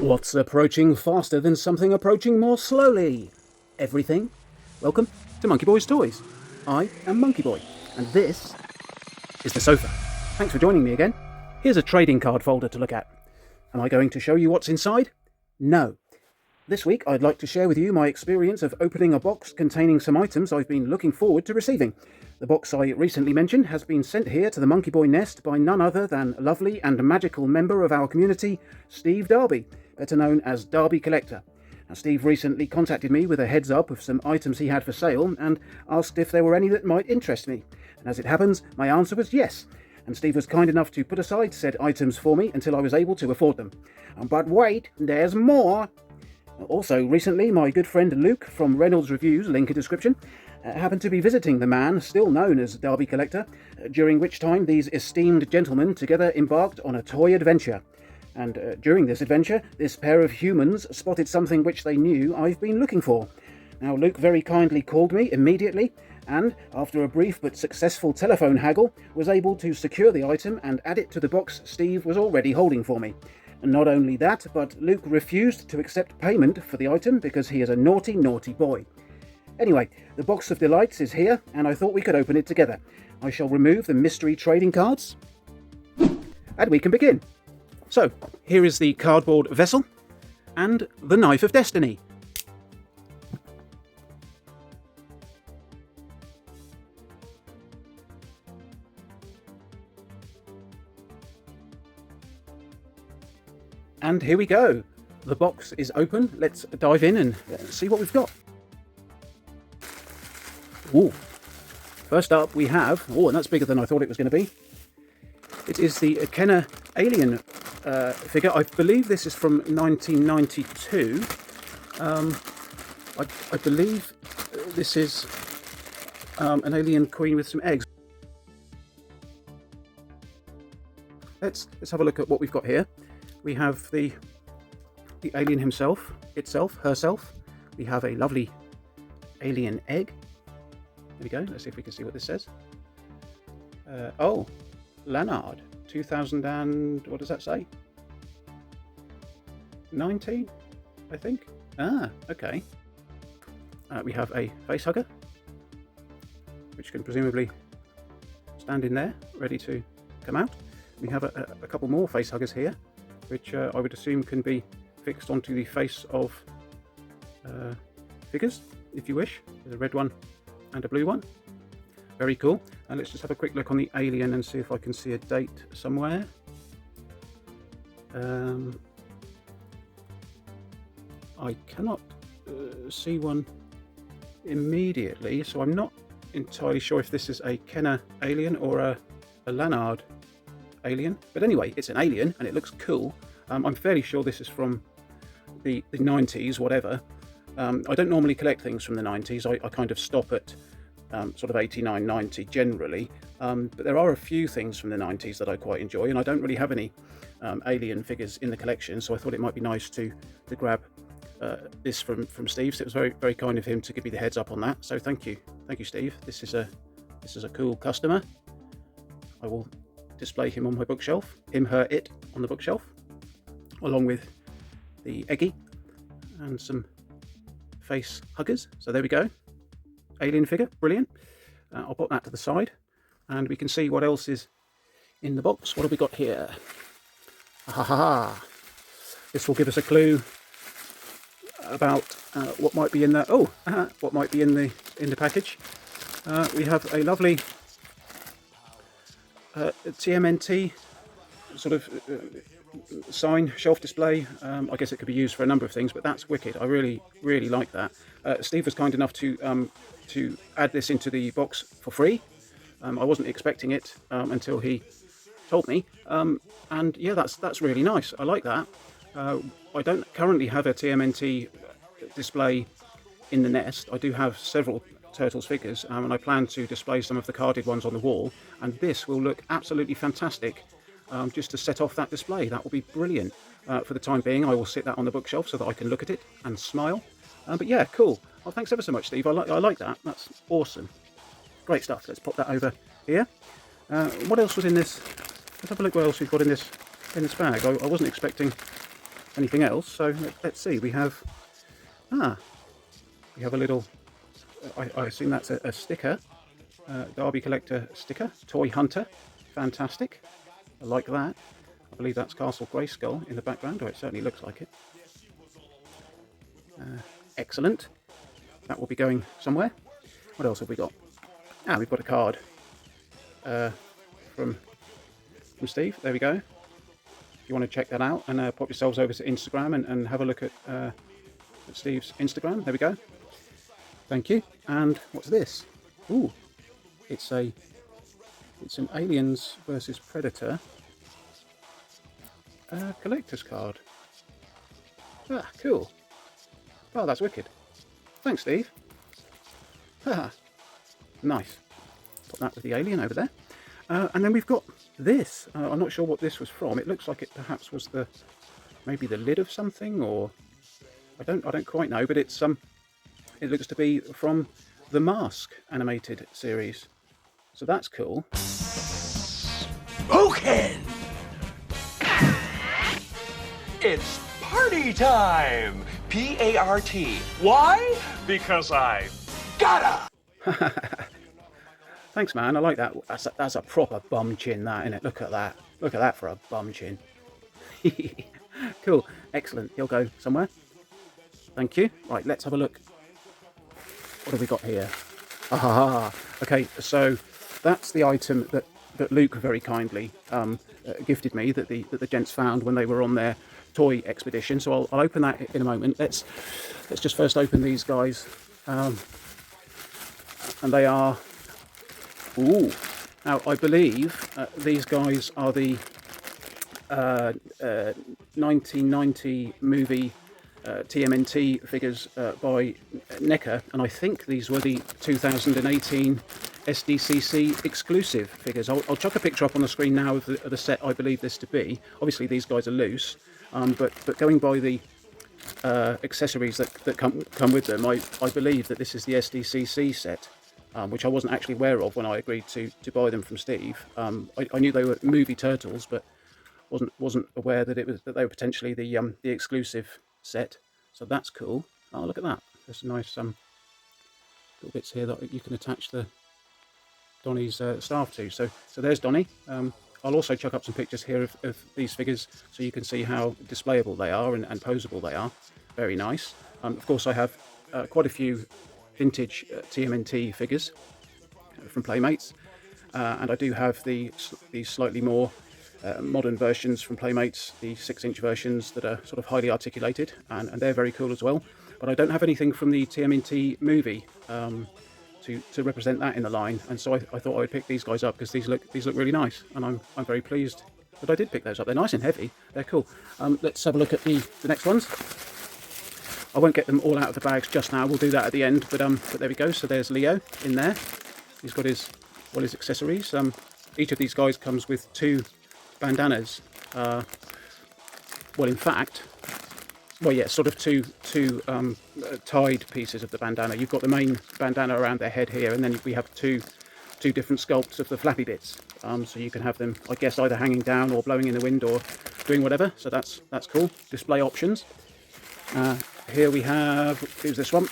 What's approaching faster than something approaching more slowly? Everything. Welcome to Monkey Boy's Toys. I am Monkey Boy, and this is the sofa. Thanks for joining me again. Here's a trading card folder to look at. Am I going to show you what's inside? No. This week I'd like to share with you my experience of opening a box containing some items I've been looking forward to receiving. The box I recently mentioned has been sent here to the Monkey Boy nest by none other than lovely and magical member of our community, Steve Darby, better known as DarbyCollector. Now, Steve recently contacted me with a heads up of some items he had for sale and asked if there were any that might interest me. And as it happens, my answer was yes. And Steve was kind enough to put aside said items for me until I was able to afford them. But wait, there's more! Also, recently, my good friend Luke from Reynolds Reviews, link in description, happened to be visiting the man still known as DarbyCollector, during which time these esteemed gentlemen together embarked on a toy adventure. And during this adventure, this pair of humans spotted something which they knew I've been looking for. Now, Luke very kindly called me immediately, and after a brief but successful telephone haggle, was able to secure the item and add it to the box Steve was already holding for me. And not only that, but Luke refused to accept payment for the item because he is a naughty, naughty boy. Anyway, the box of delights is here, and I thought we could open it together. I shall remove the mystery trading cards, and we can begin. So, here is the cardboard vessel, and the knife of destiny. And here we go. The box is open. Let's dive in and see what we've got. Ooh. First up we have, and that's bigger than I thought it was going to be. It is the Kenner Alien figure. I believe this is from 1992. I believe this is an alien queen with some eggs. Let's have a look at what we've got here. We have the alien herself. We have a lovely alien egg. There we go. Let's see if we can see what this says. Lanard, 2000 and what does that say? 19, I think. Okay. We have a face hugger, which can presumably stand in there, ready to come out. We have a couple more face huggers here, which I would assume can be fixed onto the face of figures, if you wish. There's a red one and a blue one. Very cool. And let's just have a quick look on the alien and see if I can see a date somewhere. I cannot see one immediately, so I'm not entirely sure if this is a Kenner alien or a Lanard alien. But anyway, it's an alien and it looks cool. I'm fairly sure this is from the 90s, whatever. I don't normally collect things from the 90s. I kind of stop at sort of 89, 90 generally. But there are a few things from the 90s that I quite enjoy, and I don't really have any alien figures in the collection, so I thought it might be nice to grab this from Steve. So it was very, very kind of him to give me the heads up on that. So thank you, Steve. This is a cool customer. I will display him on my bookshelf. Him, her, it on the bookshelf, along with the Eggy and some face huggers. So there we go. Alien figure, brilliant. I'll put that to the side and we can see what else is in the box. What have we got here? This will give us a clue about what might be in there. What might be in the package. We have a lovely TMNT sort of sign, shelf display. I guess it could be used for a number of things, but that's wicked. I really, really like that. Steve was kind enough to add this into the box for free. I wasn't expecting it until he told me, and yeah, that's really nice. I like that. I don't currently have a TMNT display in the nest. I do have several Turtles figures, and I plan to display some of the carded ones on the wall, and this will look absolutely fantastic just to set off that display. That will be brilliant. For the time being, I will sit that on the bookshelf so that I can look at it and smile. But yeah, cool. Well, thanks ever so much, Steve. I like that. That's awesome. Great stuff. Let's pop that over here. What else was in this? Let's have a look what else we've got in this bag. I wasn't expecting anything else. So let's see. We have a little. I assume that's a sticker. DarbyCollector sticker. Toy Hunter. Fantastic. I like that. I believe that's Castle Grayskull in the background, or it certainly looks like it. Excellent. That will be going somewhere. What else have we got? We've got a card from Steve. There we go. If you want to check that out, and pop yourselves over to Instagram and have a look at Steve's Instagram. There we go. Thank you. And what's this? Ooh, it's an Aliens versus Predator collector's card. Cool. Oh, that's wicked. Thanks, Steve. Nice. Put that with the alien over there. And then we've got this. I'm not sure what this was from. It looks like it perhaps was maybe the lid of something, or I don't quite know. But it's it looks to be from the Mask animated series. So that's cool. Spoken! It's party time! P-A-R-T. Why? Because I gotta! Thanks, man. I like that. That's a proper bum chin, that, isn't it? Look at that. Look at that for a bum chin. Cool. Excellent. He'll go somewhere. Thank you. Right, let's have a look. What have we got here? Okay, so that's the item that Luke very kindly gifted me, that the gents found when they were on their toy expedition. So I'll open that in a moment. Let's just first open these guys, and they are. Ooh! Now I believe these guys are the 1990 movie TMNT figures by NECA, and I think these were the 2018 SDCC exclusive figures. I'll chuck a picture up on the screen now of the set I believe this to be. Obviously these guys are loose, but going by the accessories that come with them, I believe that this is the SDCC set, which I wasn't actually aware of when I agreed to buy them from Steve. I knew they were movie turtles, but wasn't aware that they were potentially the exclusive set. So that's cool. Oh, look at that. There's some nice little bits here that you can attach Donnie's staff to. So there's Donnie. I'll also chuck up some pictures here of these figures so you can see how displayable they are and poseable they are. Very nice. Of course I have quite a few vintage TMNT figures from Playmates, and I do have these slightly more modern versions from Playmates, the 6-inch versions that are sort of highly articulated, and they're very cool as well. But I don't have anything from the TMNT movie to represent that in the line, and so I thought I would pick these guys up because these look really nice, and I'm very pleased that I did pick those up. They're nice and heavy. They're cool. Let's have a look at the next ones. I won't get them all out of the bags just now. We'll do that at the end. But there we go. So there's Leo in there. He's got his accessories. Each of these guys comes with 2 bandanas. Well, in fact, sort of two tied pieces of the bandana. You've got the main bandana around their head here, and then we have two different sculpts of the flappy bits. So you can have them, I guess, either hanging down or blowing in the wind or doing whatever. So that's cool. Display options. Here we have, who's this one?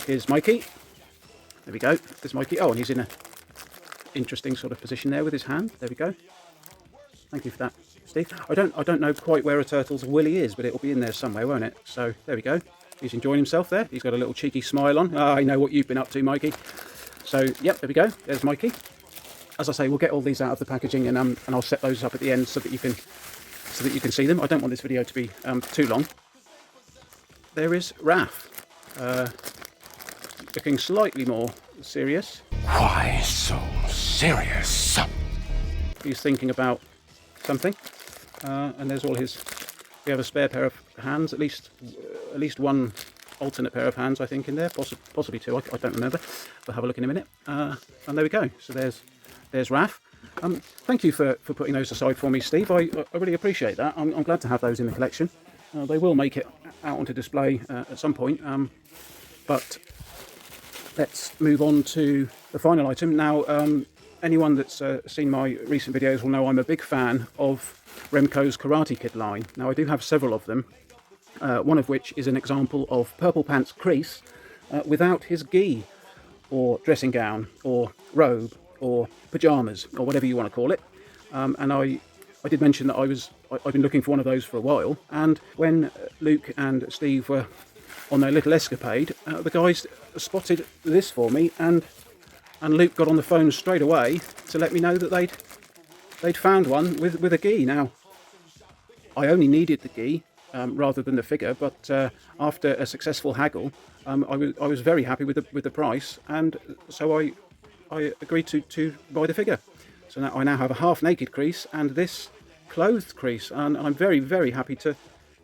Here's Mikey. There we go. There's Mikey. Oh, and he's in a interesting sort of position there with his hand. There we go. Thank you for that, Steve. I don't know quite where a turtle's willy is, but it'll be in there somewhere, won't it? So there we go. He's enjoying himself there. He's got a little cheeky smile on. I know what you've been up to, Mikey. So yep, there we go. There's Mikey. As I say, we'll get all these out of the packaging, and I'll set those up at the end so that you can see them. I don't want this video to be too long. There is Raph, looking slightly more serious. Why so serious? He's thinking about something, and there's all his. We have a spare pair of hands, at least one alternate pair of hands, I think, in there, possibly 2. I don't remember. We'll have a look in a minute. And there we go. So there's Raph. Thank you for putting those aside for me, Steve. I really appreciate that. I'm glad to have those in the collection. They will make it out onto display at some point, but let's move on to the final item now. anyone that's seen my recent videos will know I'm a big fan of Remco's Karate Kid line. Now, I do have several of them, one of which is an example of Purple Pants Crease without his gi, or dressing gown, or robe, or pyjamas, or whatever you want to call it. And I did mention that I've been looking for one of those for a while, and when Luke and Steve were on their little escapade, the guys spotted this for me, and Luke got on the phone straight away to let me know that they'd found one with a gi. Now, I only needed the gi rather than the figure, but after a successful haggle, I was very happy with the price, and so I agreed to buy the figure. So now I have a half-naked Crease and this clothed Crease, and I'm very, very happy to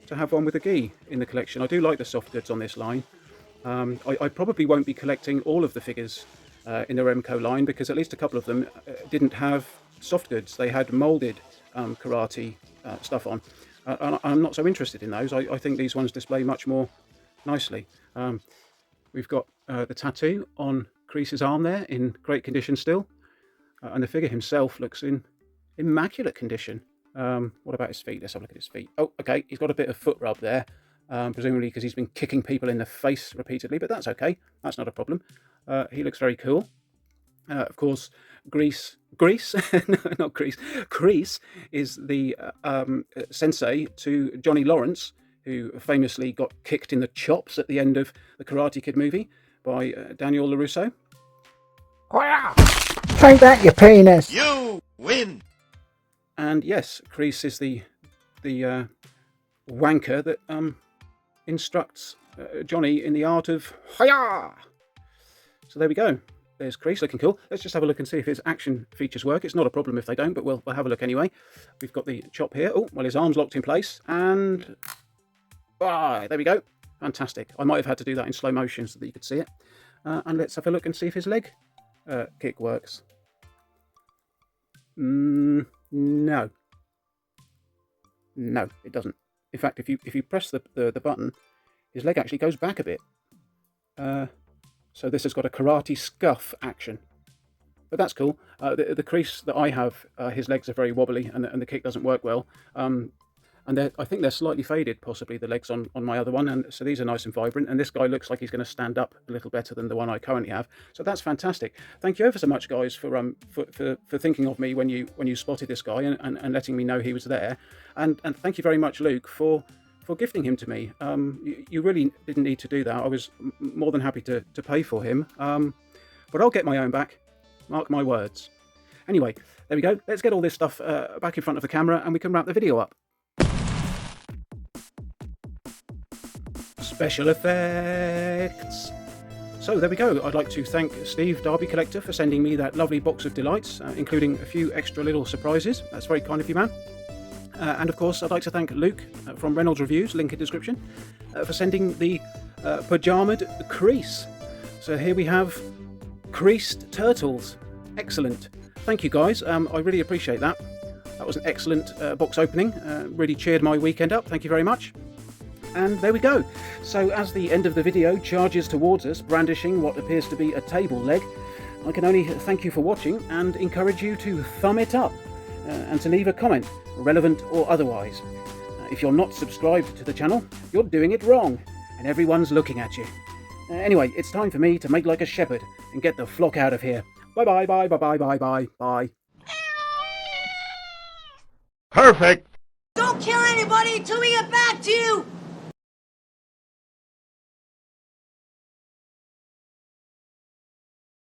have one with a gi in the collection. I do like the soft goods on this line. I probably won't be collecting all of the figures in the Remco line, because at least a couple of them didn't have soft goods. They had moulded karate stuff on. And I'm not so interested in those. I think these ones display much more nicely. We've got the tattoo on Crease's arm there in great condition still. And the figure himself looks in immaculate condition. What about his feet? Let's have a look at his feet. Oh, okay, he's got a bit of foot rub there, presumably because he's been kicking people in the face repeatedly, but that's okay. That's not a problem. He looks very cool. Of course, Grease, no, not Grease. Crease is the sensei to Johnny Lawrence, who famously got kicked in the chops at the end of the Karate Kid movie by Daniel LaRusso. Take that, you penis! You win! And yes, Crease is the wanker that instructs Johnny in the art of hi-ya! So there we go. There's Crease, looking cool. Let's just have a look and see if his action features work. It's not a problem if they don't, but we'll have a look anyway. We've got the chop here. Oh, well, his arm's locked in place, and there we go. Fantastic. I might have had to do that in slow motion so that you could see it. And let's have a look and see if his leg kick works. No, it doesn't. In fact, if you press the button, his leg actually goes back a bit. So this has got a karate scuff action, but that's cool. The Crease that I have, his legs are very wobbly, and the kick doesn't work well. And I think they're slightly faded, possibly, the legs on my other one, and so these are nice and vibrant, and this guy looks like he's going to stand up a little better than the one I currently have, so that's fantastic. Thank you ever so much, guys, for thinking of me when you spotted this guy and letting me know he was there, and thank you very much, Luke, for gifting him to me. You really didn't need to do that. I was more than happy to pay for him, but I'll get my own back, mark my words. Anyway, there we go. Let's get all this stuff back in front of the camera, and we can wrap the video up. Special effects. So there we go. I'd like to thank Steve, DarbyCollector, for sending me that lovely box of delights, including a few extra little surprises. That's very kind of you, man. And of course, I'd like to thank Luke from Reynolds Reviews, link in description, for sending the pajamaed Crease. So here we have creased turtles. Excellent. Thank you, guys. I really appreciate that. That was an excellent box opening. Really cheered my weekend up. Thank you very much. And there we go. So as the end of the video charges towards us, brandishing what appears to be a table leg, I can only thank you for watching and encourage you to thumb it up and to leave a comment, relevant or otherwise. If you're not subscribed to the channel, you're doing it wrong, and everyone's looking at you. Anyway, it's time for me to make like a shepherd and get the flock out of here. Bye bye bye bye bye bye bye bye. Perfect! Don't kill anybody until we get back to you!